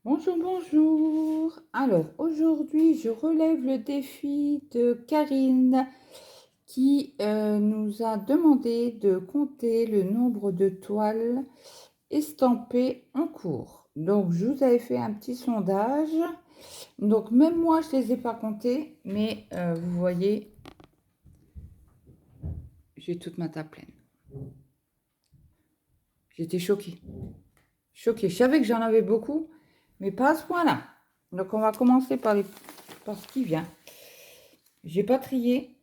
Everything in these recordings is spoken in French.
Bonjour, bonjour. Alors aujourd'hui, je relève le défi de Karine qui nous a demandé de compter le nombre de toiles estampées en cours. Donc je vous avais fait un petit sondage. Donc même moi, je ne les ai pas comptées, mais vous voyez, j'ai toute ma table pleine. J'étais choquée. Choquée. Je savais que j'en avais beaucoup, mais pas à ce point-là. Donc on va commencer par ce qui vient. J'ai pas trié.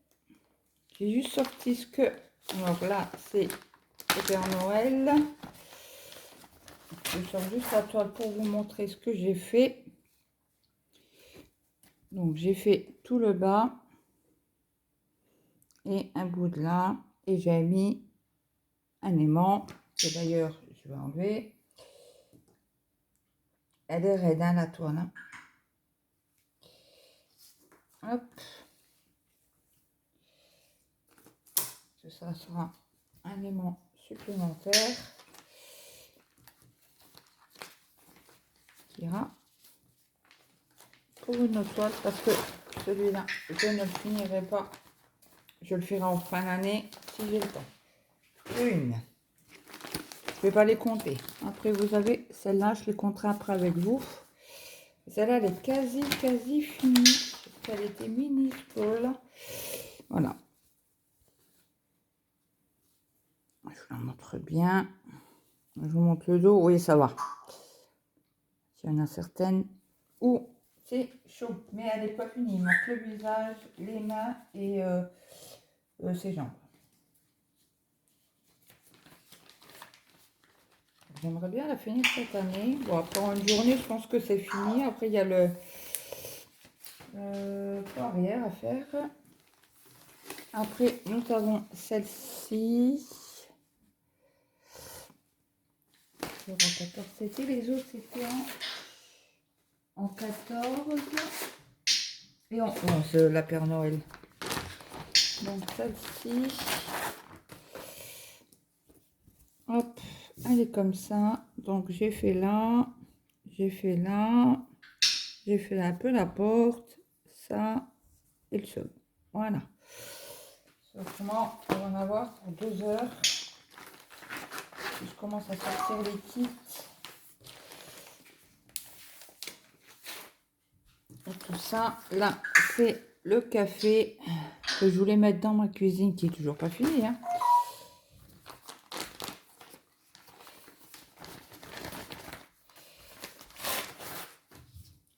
J'ai juste sorti ce que... Alors là, c'est le Père Noël. Je sors juste la toile pour vous montrer ce que j'ai fait. Donc j'ai fait tout le bas et un bout de là. Et j'ai mis un aimant que d'ailleurs je vais enlever. Elle est raide, hein, la toile. Hein. Hop. Ça sera un aimant supplémentaire qui ira pour une autre toile parce que celui-là, je ne le finirai pas. Je le ferai en fin d'année si j'ai le temps. Une. Je vais pas les compter. Après, vous avez celle-là, je les compterai après avec vous. Celle-là, elle est quasi finie. Elle était minuscule. Voilà. Je vous la montre bien. Je vous montre le dos. Oui, ça va. Il y en a certaines où c'est chaud. Mais elle n'est pas finie. Il manque le visage, les mains et ses jambes. J'aimerais bien la finir cette année. Bon, après une journée, je pense que c'est fini. Après, il y a le arrière à faire. Après, nous avons celle-ci. En 14, c'était les autres, c'était en 14 et en 11, la Père Noël. Donc celle-ci, hop, elle est comme ça. Donc j'ai fait là, j'ai fait là, j'ai fait un peu la porte, ça et le sol. Voilà. Autrement, on va en avoir pour 2 heures. Je commence à sortir les kits. Et tout ça, là, c'est le café que je voulais mettre dans ma cuisine qui est toujours pas finie. Hein.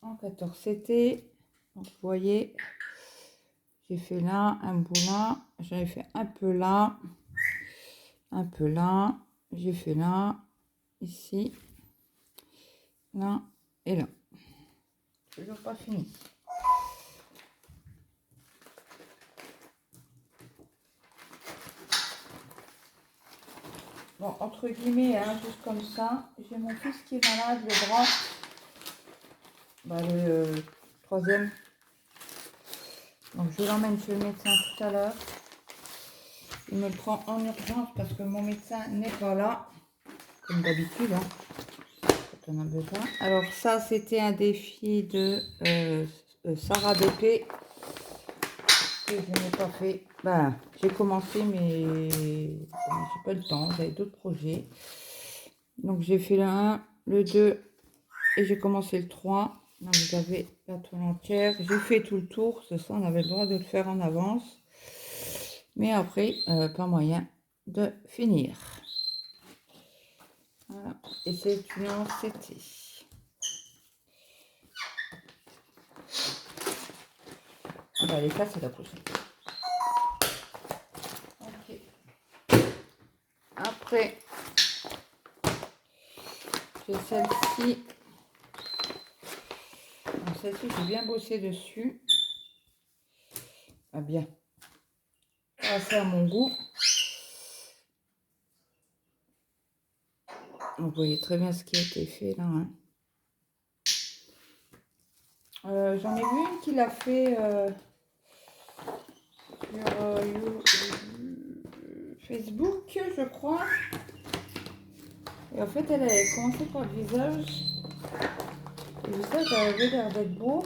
En 14, c'était, donc vous voyez, j'ai fait là, un bout là, j'avais fait un peu là, j'ai fait là, ici, là et là. Toujours pas fini. Bon, entre guillemets, hein, juste comme ça, j'ai mon fils qui est malade, le grand, le troisième. Donc je l'emmène chez le médecin tout à l'heure. Il me le prend en urgence parce que mon médecin n'est pas là, comme d'habitude, hein, quand on a besoin. Alors ça, c'était un défi de Sarah BP que je n'ai pas fait. Ben, j'ai commencé, mais j'ai pas le temps, j'avais d'autres projets. Donc j'ai fait le 1, le 2 et j'ai commencé le 3. Là, vous avez la toile entière. J'ai fait tout le tour, c'est ça, on avait le droit de le faire en avance. Mais après, pas moyen de finir. Voilà. Et c'est une anxiété. Voilà, les faces, c'est la prochaine. Ok. Après, j'ai celle-ci. Celle-ci, j'ai bien bossé dessus. Ah bien. Assez à mon goût. Vous voyez très bien ce qui a été fait là. Hein. J'en ai vu une qui l'a fait sur Facebook, je crois. Et en fait, elle avait commencé par le visage. Le visage avait l'air d'être beau.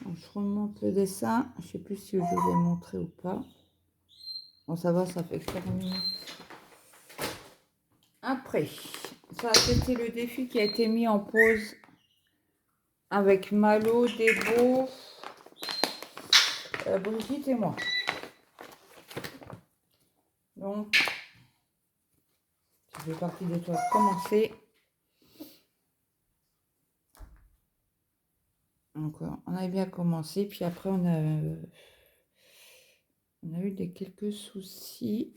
Donc, je remonte le dessin. Je ne sais plus si je vous ai montré ou pas. Bon, ça va, ça fait 4 minutes. Après, ça c'était le défi qui a été mis en pause avec Malo, Débo, Brigitte et moi. Donc, ça fait partie des toits commencer. Donc, on a bien commencé, puis après on a eu quelques soucis.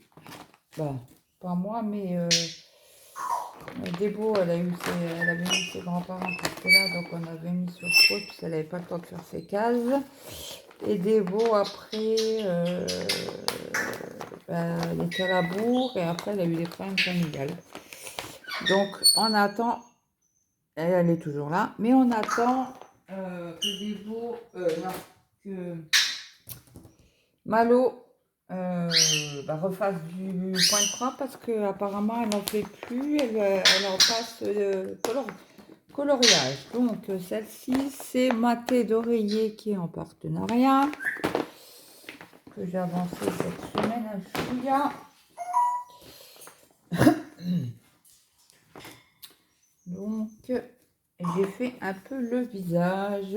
Bah, pas moi, mais Débo, elle avait mis ses grands-parents qui étaient là, donc on avait mis sur pause, puis elle n'avait pas le temps de faire ses cases. Et Débo, après, elle était à la bourre, et après, elle a eu des problèmes familiales. Donc, on attend, elle est toujours là, mais on attend que Débo, non, que Malo refasse du point de croix parce qu'apparemment elle n'en fait plus, elle en passe coloriage. Donc celle-ci c'est Maté d'oreiller qui est en partenariat, que j'ai avancé cette semaine à Julia. Donc j'ai fait un peu le visage.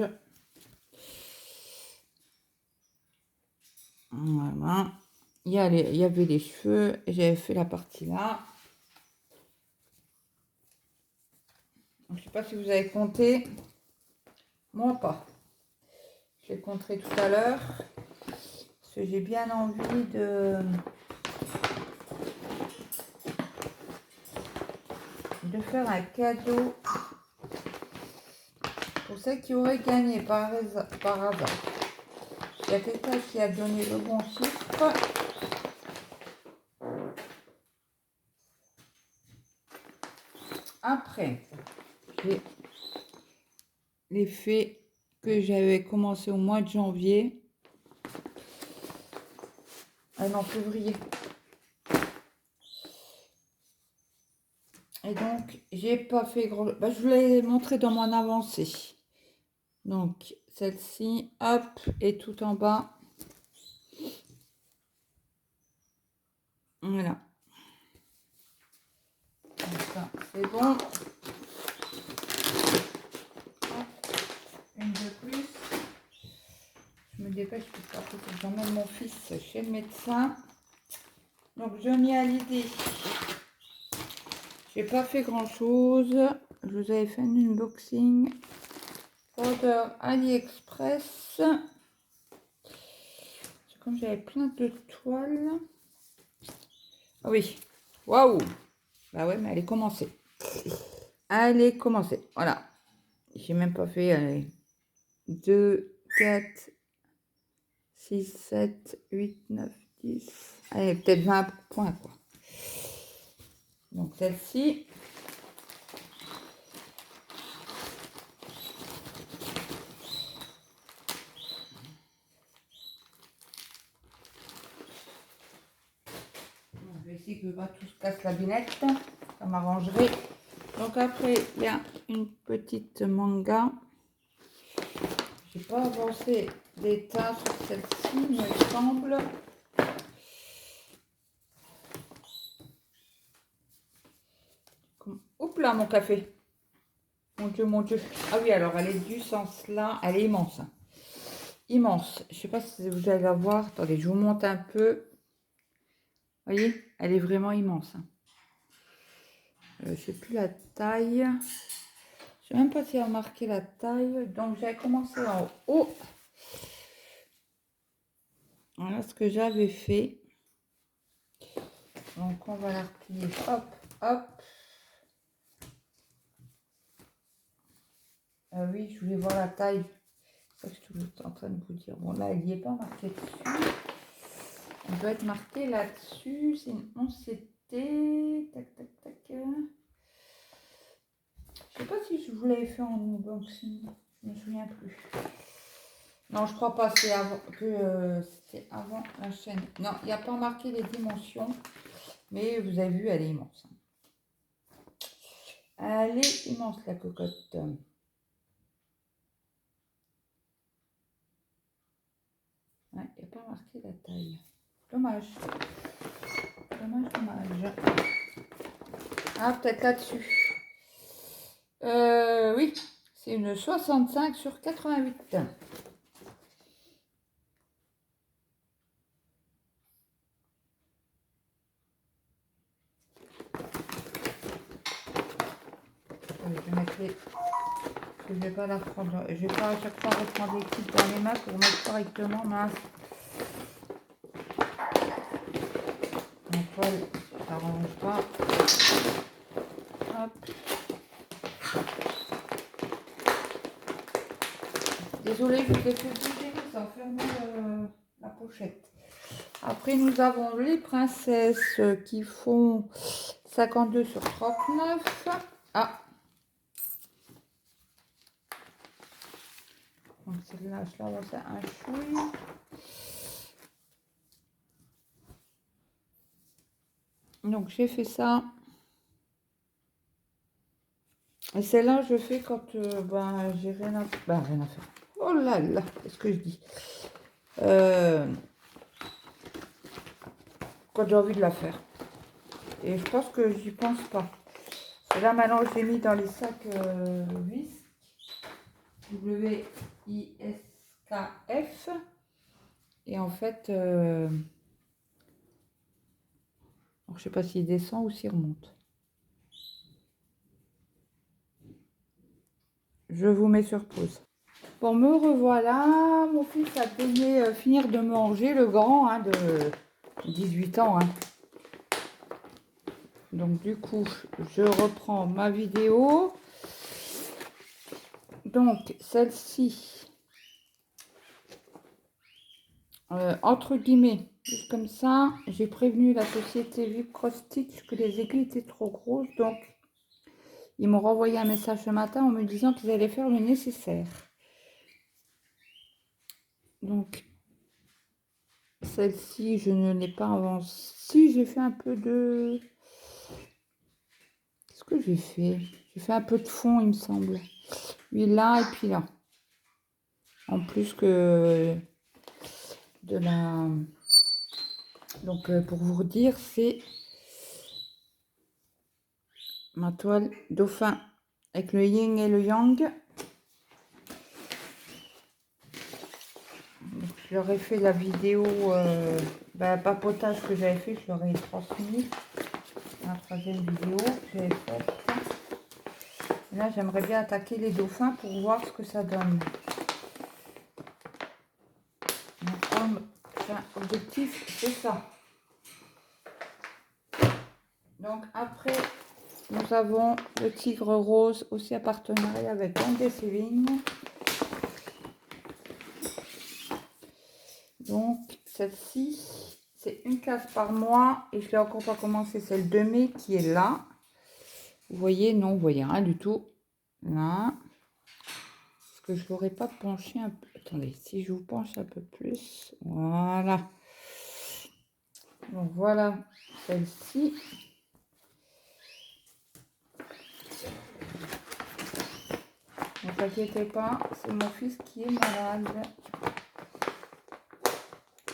Voilà. Il y avait les cheveux, j'avais fait la partie là. Je ne sais pas si vous avez compté. Moi pas. Je les compterai tout à l'heure. Parce que j'ai bien envie de faire un cadeau pour celles qui auraient gagné par hasard. Il y a quelqu'un qui a donné le bon chiffre. Après, j'ai les faits que j'avais commencé au mois de janvier. Ah non, février. Et donc, j'ai pas fait gros... je vous l'ai montré dans mon avancée. Donc, celle-ci, hop, et tout en bas. Voilà. Donc ça, c'est bon. Hop, une de plus. Je me dépêche parce que j'emmène mon fils chez le médecin. Donc, je m'y ai l'idée. J'ai pas fait grand chose. Je vous avais fait un unboxing. Order AliExpress. C'est comme j'avais plein de toiles. Ah oui. Waouh. Bah ouais, mais elle est commencée. Elle est commencée. Voilà. J'ai même pas fait. Allez, 2, 4, 6, 7, 8, 9, 10. Allez, peut-être 20 points, quoi. Donc, celle-ci. Je vais essayer que pas tout se casse la binette. Ça m'arrangerait. Donc, après, il y a une petite manga. J'ai pas avancé des tas sur celle-ci, il me semble. Oups là, mon café. Mon Dieu, mon Dieu. Ah oui, alors elle est du sens là. Elle est immense. Immense. Je sais pas si vous allez la voir. Attendez, je vous monte un peu. Vous voyez, elle est vraiment immense. Je sais plus la taille. Je sais même pas si elle a marqué la taille. Donc, j'ai commencé en haut. Voilà ce que j'avais fait. Donc, on va la replier. Hop, hop. Oui, je voulais voir la taille. C'est ça que je suis en train de vous dire. Bon, là, elle n'y est pas marquée dessus. Elle doit être marquée là-dessus. Sinon, c'était... Tac, tac, tac. Je sais pas si je vous l'avais fait en unboxing. Je me souviens plus. Non, je crois pas. C'est avant c'était avant la chaîne. Non, il n'y a pas marqué les dimensions. Mais vous avez vu, elle est immense. Elle est immense, la cocotte. Ouais, il n'y a pas marqué la taille. Dommage. Dommage. Ah, peut-être là-dessus. Oui, c'est une 65 sur 88. Je vais mettre les... Je vais pas la prendre. Je vais pas à chaque fois reprendre les clips dans les mains pour mettre correctement. Mince. Ma toile, ça range pas. Hop. Désolée, je vous ai fait bouger sans fermer la pochette. Après, nous avons les princesses qui font 52 sur 39. Ah. Donc celle-là, je la vois, c'est un chouille. Donc j'ai fait ça. Et celle-là, je fais quand j'ai rien à... rien à faire. Oh là là, qu'est-ce que je dis quand j'ai envie de la faire. Et je pense que j'y pense pas. Et là, maintenant, je l'ai mis dans les sacs Whisk. W-I-S-K-F. Et en fait, je sais pas s'il descend ou s'il remonte. Je vous mets sur pause. Bon, me revoilà. Mon fils a payé finir de manger, le grand, hein, de 18 ans. Hein. Donc, du coup, je reprends ma vidéo. Donc, celle-ci, entre guillemets, juste comme ça, j'ai prévenu la société Vipcross Stitch que les aiguilles étaient trop grosses. Donc, ils m'ont renvoyé un message ce matin en me disant qu'ils allaient faire le nécessaire. Donc, celle-ci, je ne l'ai pas avancée. Si, j'ai fait un peu de... Qu'est-ce que j'ai fait? J'ai fait un peu de fond, il me semble. Oui, là et puis là. En plus que de la... Donc, pour vous dire, c'est ma toile dauphin avec le yin et le yang. Donc, je leur ai fait la vidéo papotage que j'avais fait, je leur ai transmis. La troisième vidéo que j'avais faite. Là, j'aimerais bien attaquer les dauphins pour voir ce que ça donne. L'objectif, c'est ça. Donc, après, nous avons le tigre rose, aussi à partenariat avec Andes Saving. Donc, celle-ci, c'est une case par mois. Et je l'ai encore pas commencé, celle de mai qui est là. Vous voyez, non, vous voyez rien du tout. Là. Est-ce que je l'aurais pas penché un peu? Attendez, si je vous penche un peu plus. Voilà. Donc, voilà celle-ci. Ne vous inquiétez pas, c'est mon fils qui est malade.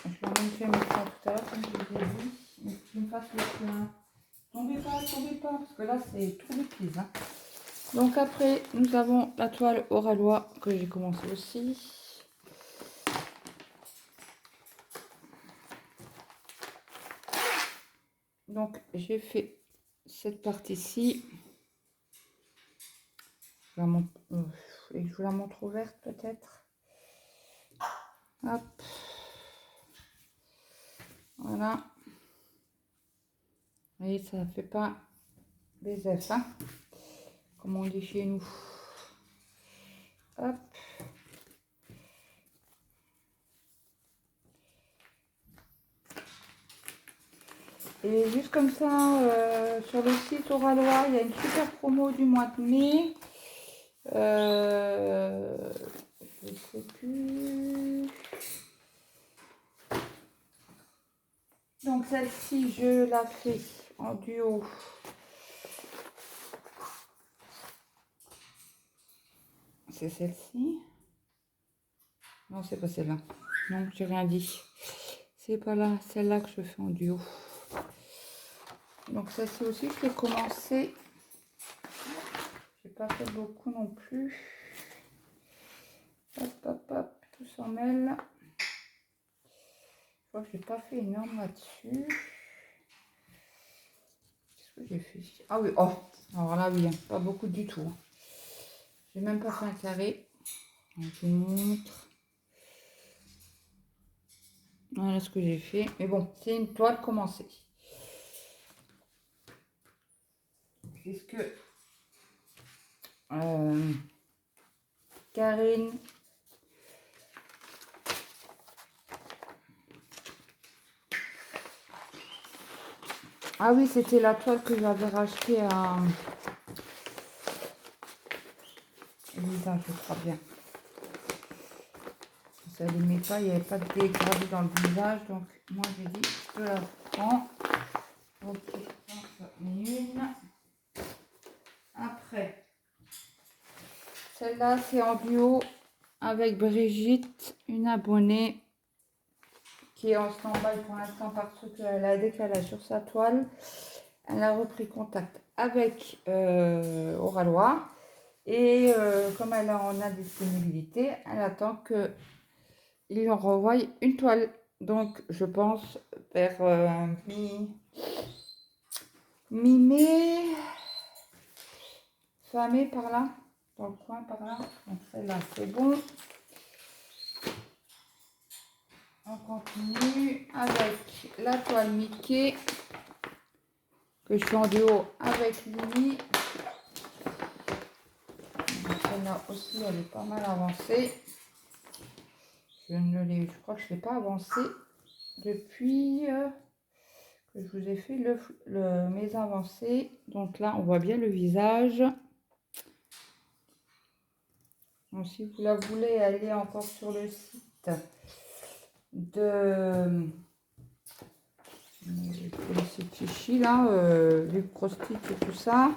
Je l'emmène chez le médecin tout à l'heure, comme je vous ai dit. Il faut qu'il me fasse le plein. Tombez pas, parce que là, c'est trop de prise. Hein. Donc après, nous avons la toile Oralois que j'ai commencé aussi. Donc, j'ai fait cette partie-ci. Je vous la montre ouverte peut-être. Hop. Voilà. Vous voyez, ça ne fait pas des F, hein, comme on dit chez nous. Hop. Et juste comme ça, sur le site Oralois, il y a une super promo du mois de mai. Je ne sais plus. Donc celle-ci, je la fais en duo c'est celle-ci. Non, c'est pas celle-là. Non, j'ai rien dit. C'est pas là, celle-là que je fais en duo. Donc celle-ci aussi, je l'ai commencé. J'ai pas fait beaucoup non plus. Hop, hop, hop, tout s'en mêle. Je crois que je n'ai pas fait énorme là-dessus. Qu'est-ce que j'ai fait? Ah oui, oh, alors là, oui, pas beaucoup du tout. J'ai même pas fait un carré. Je vous montre. Voilà ce que j'ai fait. Mais bon, c'est une toile commencée. C'est ce que Karine ah oui, c'était la toile que j'avais rachetée à Elisa, je crois bien. Ça n'aimait pas, il n'y avait pas de dégradé dans le visage, donc moi j'ai dit je la prends. Ok, j'en ai une. Après, celle-là c'est en duo avec Brigitte, une abonnée qui est en stand-by pour l'instant parce qu'elle a un décalage sur sa toile. Elle a repris contact avec Oralois et comme elle est en indisponibilité, elle attend que il lui renvoie une toile. Donc je pense vers mi-mai, fin mai par là, dans le coin par là. Donc celle-là c'est bon. On continue avec la toile Mickey que je suis en duo avec Lily. Celle-là aussi elle est pas mal avancée. Je crois que je ne l'ai pas avancé depuis que je vous ai fait mes avancées. Donc là on voit bien le visage. Donc, si vous la voulez, aller encore sur le site de Chichi là, du Crostit et tout ça.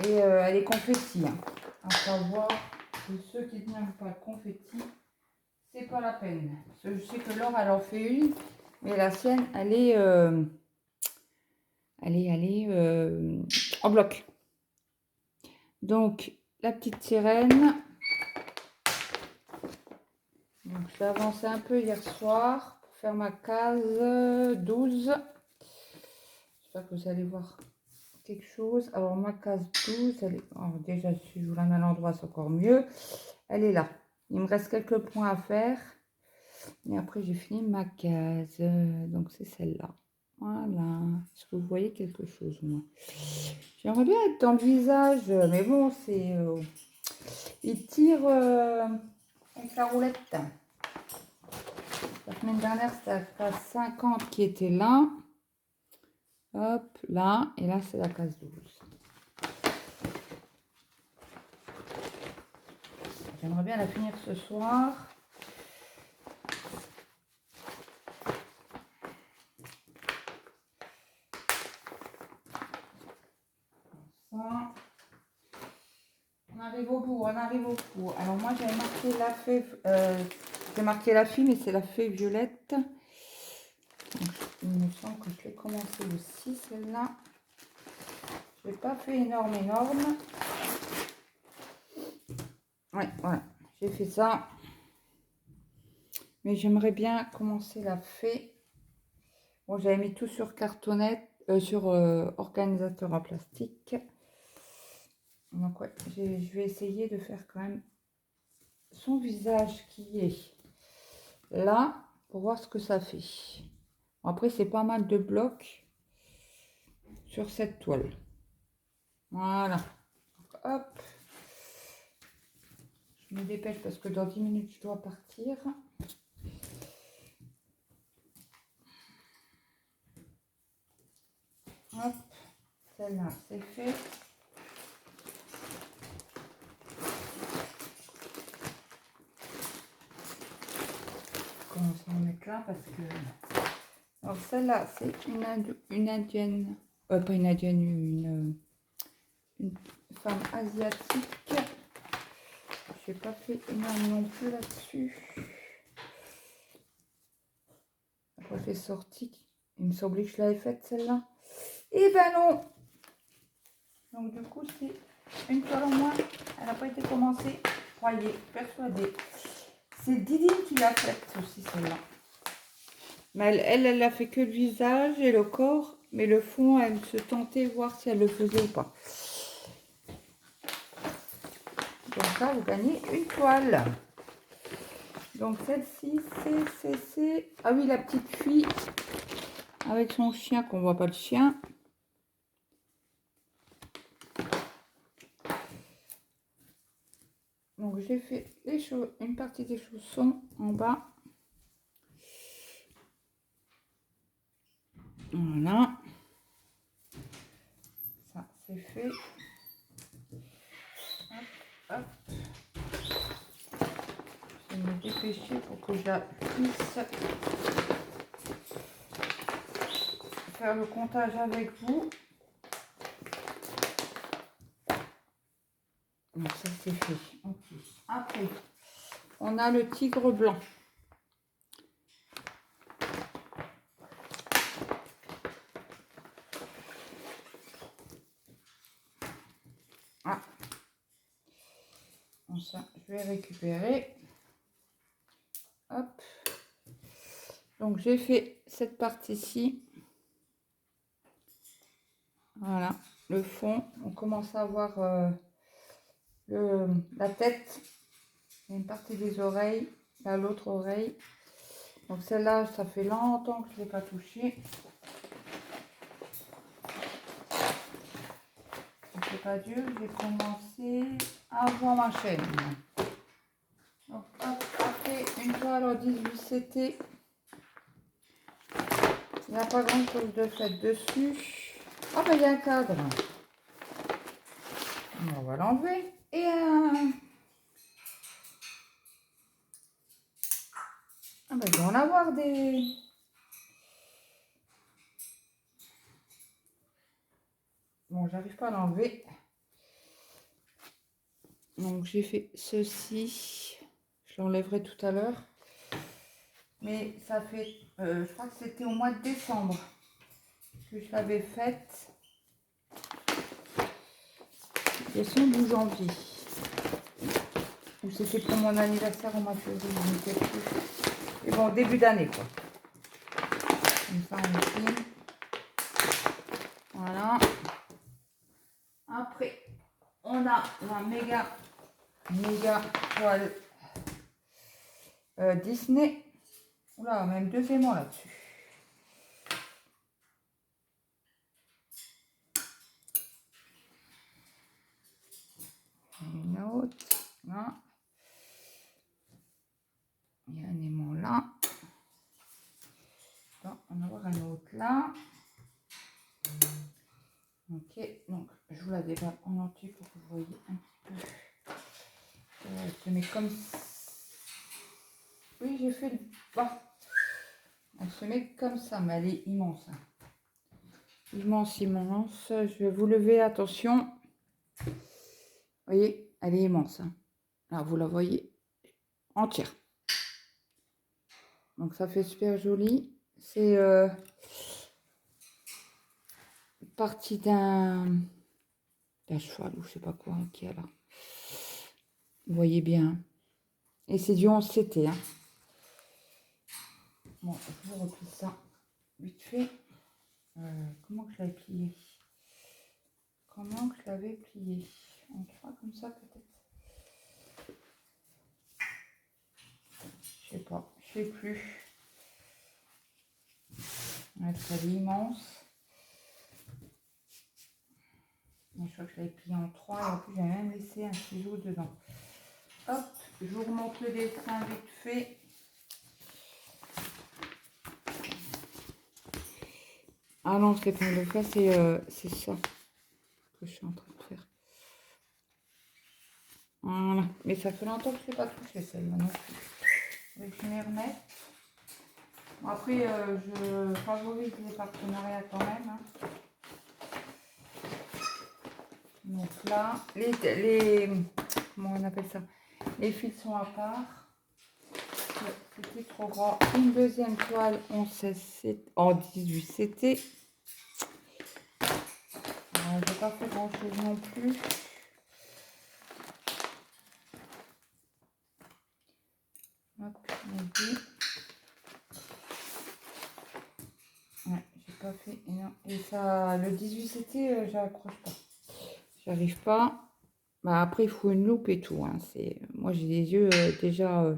Et elle est confetti. Hein. À savoir que ceux qui n'aiment pas le confetti, c'est pas la peine. Parce que je sais que Laure, elle en fait une, mais la sienne, elle est en bloc. Donc, la petite sirène. Donc, je l'ai avancé un peu hier soir pour faire ma case 12. J'espère que vous allez voir quelque chose. Alors, ma case 12, elle est... Alors, déjà, si je vous la mets à l'endroit, c'est encore mieux. Elle est là. Il me reste quelques points à faire. Et après, j'ai fini ma case. Donc, c'est celle-là. Voilà. Est-ce que vous voyez quelque chose, moi? J'aimerais bien être dans le visage, mais bon, c'est... il tire avec la roulette. La semaine dernière, c'était la case 50 qui était là. Hop, là. Et là, c'est la case 12. J'aimerais bien la finir ce soir. Ça. On arrive au bout, on arrive au bout. Alors moi, j'avais marqué la fée... j'ai marqué la fille, mais c'est la fée violette. Donc, il me semble que je l'ai commencé aussi, celle-là. Je n'ai pas fait énorme. Ouais, voilà. J'ai fait ça. Mais j'aimerais bien commencer la fée. Bon, j'avais mis tout sur cartonnette, sur organisateur en plastique. Donc ouais, je vais essayer de faire quand même son visage qui est là pour voir ce que ça fait. Après, c'est pas mal de blocs sur cette toile. Voilà. Donc, hop. Je me dépêche parce que dans 10 minutes, je dois partir. Hop. Celle-là, c'est fait. Je commence à en mettre là parce que... Alors, celle-là, c'est une indienne. Pas une indienne, une femme asiatique. j'ai pas fait énormément non plus là-dessus. Après, j'ai sorti. Il me semblait que je l'avais faite celle-là. Et ben non. Donc du coup, c'est une toile en moins. Elle n'a pas été commencée. Croyez, persuadée. C'est Didine qui l'a faite aussi celle-là. Mais elle a fait que le visage et le corps. Mais le fond, elle se tentait voir si elle le faisait ou pas. Donc là, vous gagnez une toile. Donc celle-ci, c'est... Ah oui, la petite fille avec son chien, qu'on voit pas le chien. Donc j'ai fait une partie des chaussons en bas. Voilà. Ça, c'est fait. Hop, hop. Je vais me dépêcher pour que je puisse faire le comptage avec vous. Donc ça, c'est fait. Okay. Après, on a le tigre blanc. Ah. Bon, ça, je vais récupérer. Hop. Donc, j'ai fait cette partie-ci. Voilà, le fond. On commence à voir la tête. Il y a une partie des oreilles. Là, l'autre oreille. Donc, celle-là, ça fait longtemps que je ne l'ai pas touchée. C'est pas dur. J'ai commencé avant ma chaîne. Donc, hop, après une toile en 18 CT. Il n'y a pas grand chose de fait dessus. Ah ben il y a un cadre. On va l'enlever. Et ah ben il doit en avoir des... Bon, j'arrive pas à l'enlever. Donc j'ai fait ceci. Je l'enlèverai tout à l'heure. Mais ça fait... je crois que c'était au mois de décembre que je l'avais faite. Décembre ou janvier. Ou c'était pour mon anniversaire au mois de février, je ne sais plus. Et bon, début d'année quoi. Comme ça on filme. Voilà. Après, on a la méga toile Disney. Oula, même deux aimants là-dessus. Une autre. Là. Il y a un aimant là. Bon, on va voir un autre là. Ok, donc je vous la déballe en entier pour que vous voyez un petit peu. Elle se met comme ça. Oui, j'ai fait le bas. Elle se met comme ça, mais elle est immense. Immense, immense. Je vais vous lever, attention. Vous voyez, elle est immense. Là, vous la voyez entière. Donc ça fait super joli. C'est partie d'un cheval ou je sais pas quoi qui est là. Vous voyez bien. Et c'est du 11 CT. Hein. Bon, je vous replie ça vite fait. Comment que je l'avais plié? Comment que je l'avais plié? En trois comme ça peut-être? Je sais pas, je sais plus. Ouais, c'est immense. Mais je crois que je l'avais plié en trois et en plus j'ai même laissé un ciseau dedans. Hop, je vous remonte le dessin vite fait. Ah non, ce qu'on le faire, c'est ça que je suis en train de faire. Voilà, mais ça fait longtemps que je ne l'ai pas touché celle-là non plus. Je m'y remets. Bon, après, je favorise les partenariats quand même. Hein. Donc là, comment on appelle ça? Les fils sont à part. C'était trop grand. Une deuxième toile en 16, en 18 CT. J'ai pas fait grand chose non plus. Hop, ouais, j'ai pas fait. Et, non. Et ça, le 18 CT, j'accroche pas. J'arrive pas. Bah après, il faut une loupe et tout. Hein. Moi, j'ai des yeux déjà.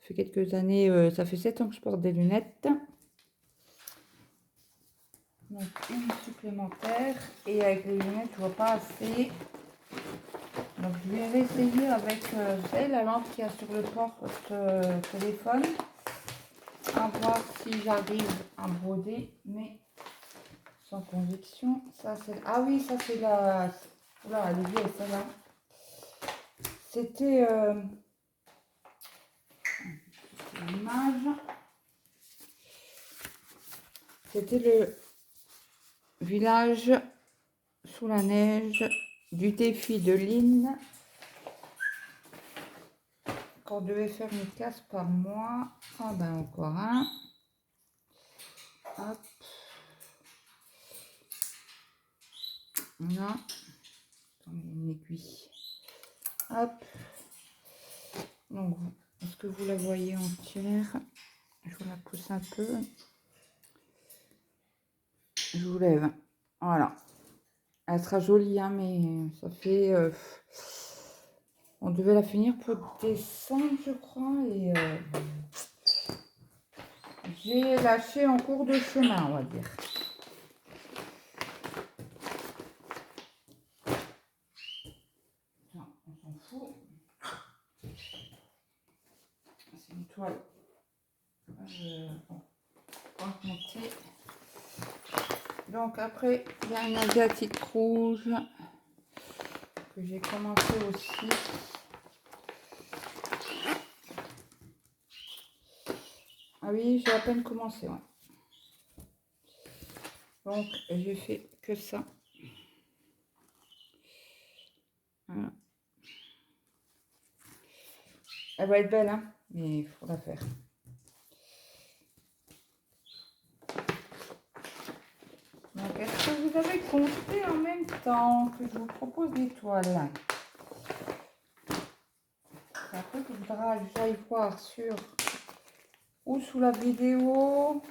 Ça fait quelques années. Ça fait 7 ans que je porte des lunettes. Donc, une supplémentaire. Et avec les lunettes, je vois pas assez. Donc, je vais réessayer avec vous savez, la lampe qu'il y a sur le porte-téléphone. À voir si j'arrive à broder. Mais sans conviction. Ça, c'est. Ah oui, ça, c'est la. Oula, elle est vieille, celle-là. C'était. L'image. C'était le village sous la neige du défi de Lynn. Qu'on devait faire une casse par mois. Ah ben encore un. Hop. Là. Attendez, une aiguille. Hop. Donc, est-ce que vous la voyez entière? Je vous la pousse un peu. Je vous lève. Voilà. Elle sera jolie, hein, mais ça fait... on devait la finir pour décembre, je crois. Et j'ai lâché en cours de chemin, on va dire. Non, on s'en fout. C'est une toile. Bon, on va monter. Donc après, il y a une asiatique rouge que j'ai commencé aussi. Ah oui, j'ai à peine commencé, ouais. Donc, j'ai fait que ça. Voilà. Elle va être belle, hein, mais il faut la faire. Donc, est-ce que vous avez compté en même temps que je vous propose des toiles? Après, il faudra que j'aille voir sur ou sous la vidéo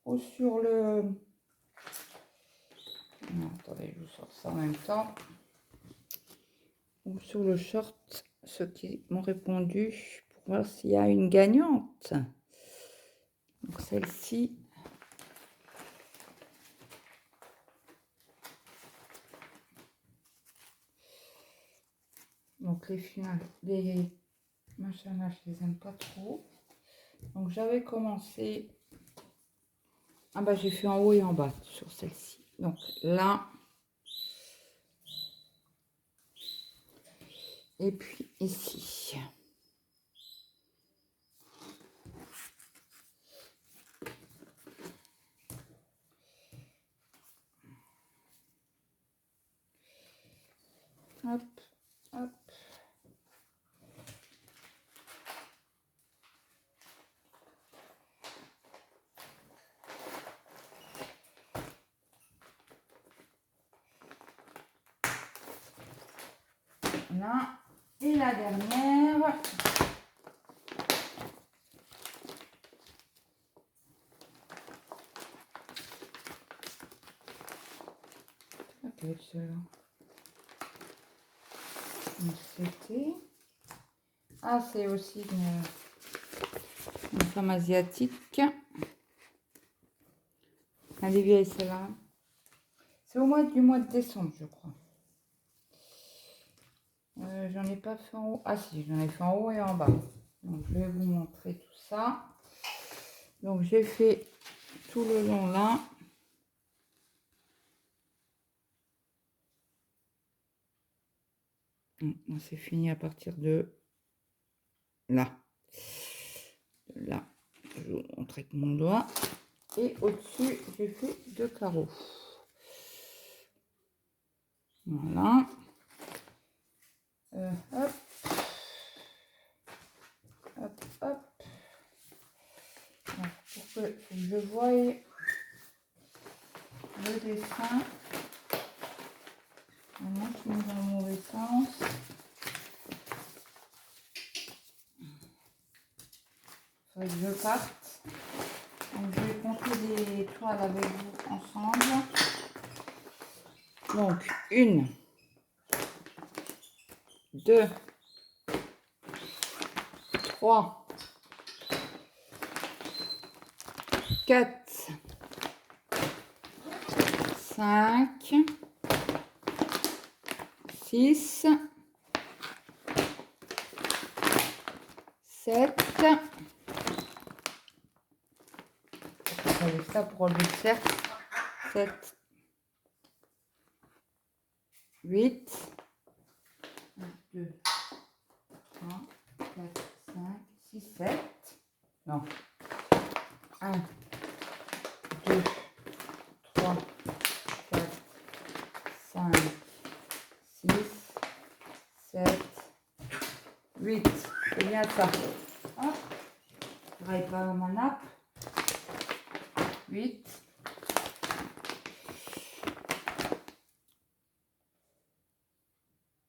ou sur le... Non, attendez, je vous sors ça en même temps. Ou sur le short, ceux qui m'ont répondu pour voir s'il y a une gagnante. Donc celle-ci. Donc les finales, les machins là, je les aime pas trop. Donc j'avais commencé. Ah bah j'ai fait en haut et en bas sur celle-ci. Donc là. Et puis ici. Hop, hop. Là. Et la dernière. Ok, celle-là. C'était. Ah, c'est aussi une femme asiatique. Elle est vieille, celle-là. C'est au mois de décembre, je crois. J'en ai pas fait en haut. Ah si, j'en ai fait en haut et en bas. Donc, je vais vous montrer tout ça. Donc, j'ai fait tout le long là. C'est fini à partir de là. Là, je vous montre avec mon doigt. Et au-dessus, j'ai fait 2 carreaux. Voilà. Hop. Je vois le dessin. Maintenant, je suis dans le mauvais sens. Il faut que je parte. Donc, je vais compter les toiles avec vous ensemble. Donc, 1, 2, 3, 4, 5, 6, 7. Avec ça pour enlever le cercle. 7, 8, 1, 2, 3, 4, 5, 6, 7. Non. 1, 2, 3, 4, 5, 6, 7, 8. C'est bien ça. Hop. Je répare ma nappe. 8.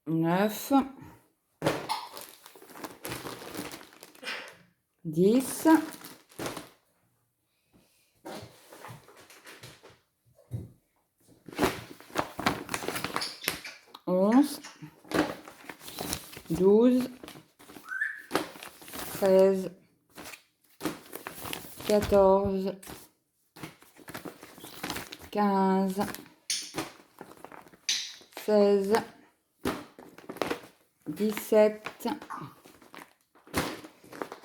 9. 10. 11. 12. 13. 14. 15. 16. 17.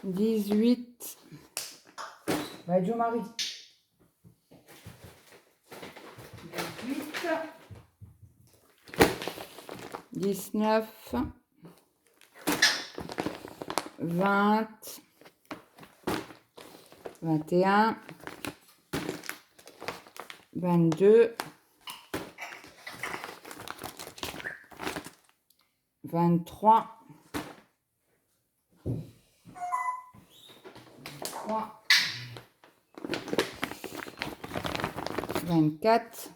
18. Bah, Joe-Marie. 18. 19. 20. 21. 22. 23. 24,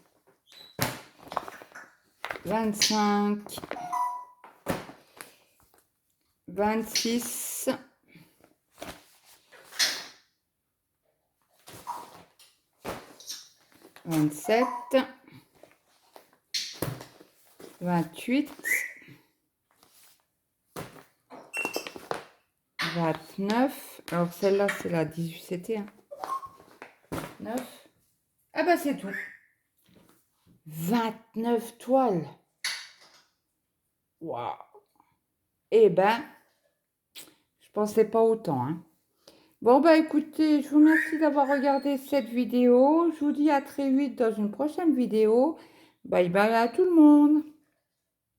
25, 26, 27, 28, 29. Alors celle-là, c'est la 18 CT. 9. Ah bah c'est tout. 29 toiles. Waouh. Eh ben, je pensais pas autant. Hein. Bon bah écoutez, je vous remercie d'avoir regardé cette vidéo. Je vous dis à très vite dans une prochaine vidéo. Bye bye à tout le monde.